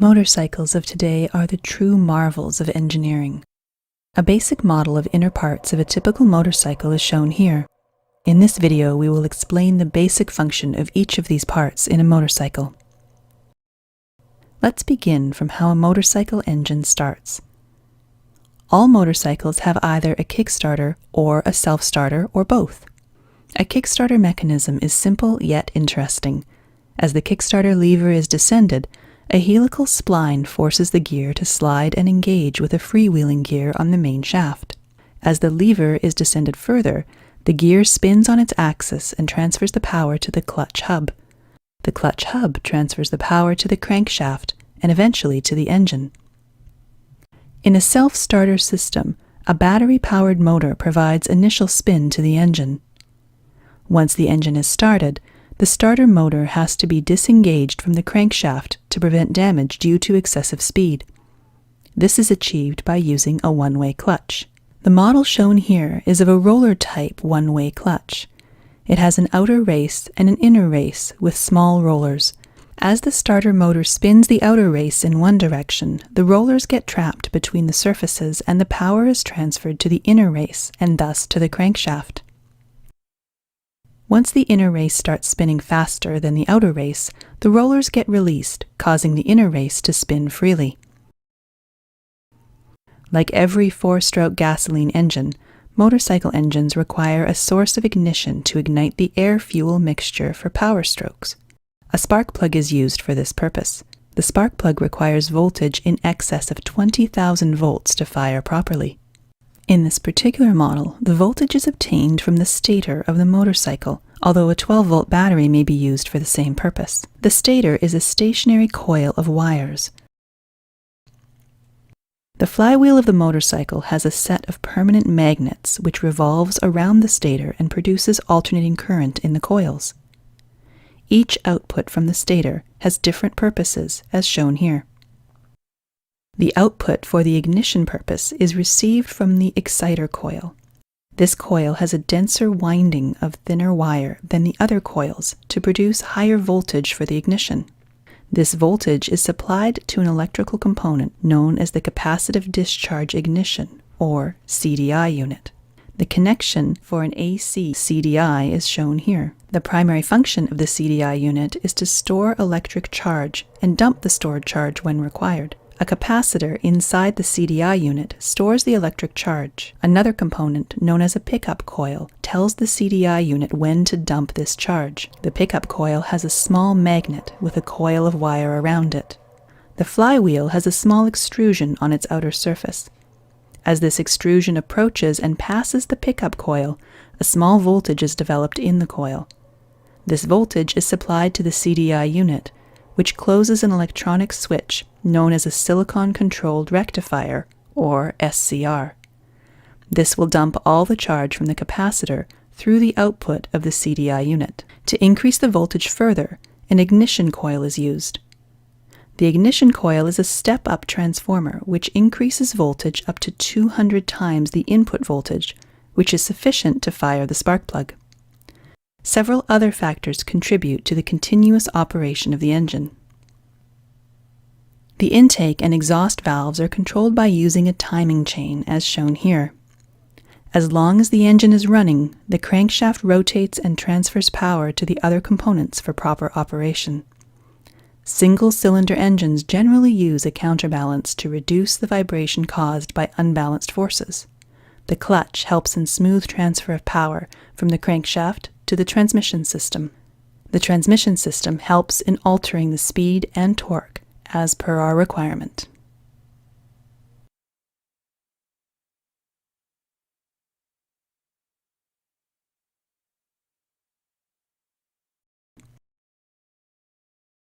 Motorcycles of today are the true marvels of engineering. A basic model of inner parts of a typical motorcycle is shown here. In this video, we will explain the basic function of each of these parts in a motorcycle. Let's begin from how a motorcycle engine starts. All motorcycles have either a kickstarter or a self-starter or both. A kickstarter mechanism is simple yet interesting. As the kickstarter lever is descended, a helical spline forces the gear to slide and engage with a freewheeling gear on the main shaft. As the lever is descended further, the gear spins on its axis and transfers the power to the clutch hub. The clutch hub transfers the power to the crankshaft and eventually to the engine. In a self-starter system, a battery-powered motor provides initial spin to the engine. Once the engine is started, the starter motor has to be disengaged from the crankshaft to prevent damage due to excessive speed. This is achieved by using a one-way clutch. The model shown here is of a roller-type one-way clutch. It has an outer race and an inner race with small rollers. As the starter motor spins the outer race in one direction, the rollers get trapped between the surfaces and the power is transferred to the inner race and thus to the crankshaft. Once the inner race starts spinning faster than the outer race, the rollers get released, causing the inner race to spin freely. Like every four-stroke gasoline engine, motorcycle engines require a source of ignition to ignite the air-fuel mixture for power strokes. A spark plug is used for this purpose. The spark plug requires voltage in excess of 20,000 volts to fire properly. In this particular model, the voltage is obtained from the stator of the motorcycle, although a 12-volt battery may be used for the same purpose. The stator is a stationary coil of wires. The flywheel of the motorcycle has a set of permanent magnets which revolves around the stator and produces alternating current in the coils. Each output from the stator has different purposes, as shown here. The output for the ignition purpose is received from the exciter coil. This coil has a denser winding of thinner wire than the other coils to produce higher voltage for the ignition. This voltage is supplied to an electrical component known as the capacitive discharge ignition, or CDI unit. The connection for an AC CDI is shown here. The primary function of the CDI unit is to store electric charge and dump the stored charge when required. A capacitor inside the CDI unit stores the electric charge. Another component, known as a pickup coil, tells the CDI unit when to dump this charge. The pickup coil has a small magnet with a coil of wire around it. The flywheel has a small extrusion on its outer surface. As this extrusion approaches and passes the pickup coil, a small voltage is developed in the coil. This voltage is supplied to the CDI unit, which closes an electronic switch known as a silicon-controlled rectifier, or SCR. This will dump all the charge from the capacitor through the output of the CDI unit. To increase the voltage further, an ignition coil is used. The ignition coil is a step-up transformer which increases voltage up to 200 times the input voltage, which is sufficient to fire the spark plug. Several other factors contribute to the continuous operation of the engine. The intake and exhaust valves are controlled by using a timing chain, as shown here. As long as the engine is running, the crankshaft rotates and transfers power to the other components for proper operation. Single-cylinder engines generally use a counterbalance to reduce the vibration caused by unbalanced forces. The clutch helps in smooth transfer of power from the crankshaft to the transmission system. The transmission system helps in altering the speed and torque as per our requirement.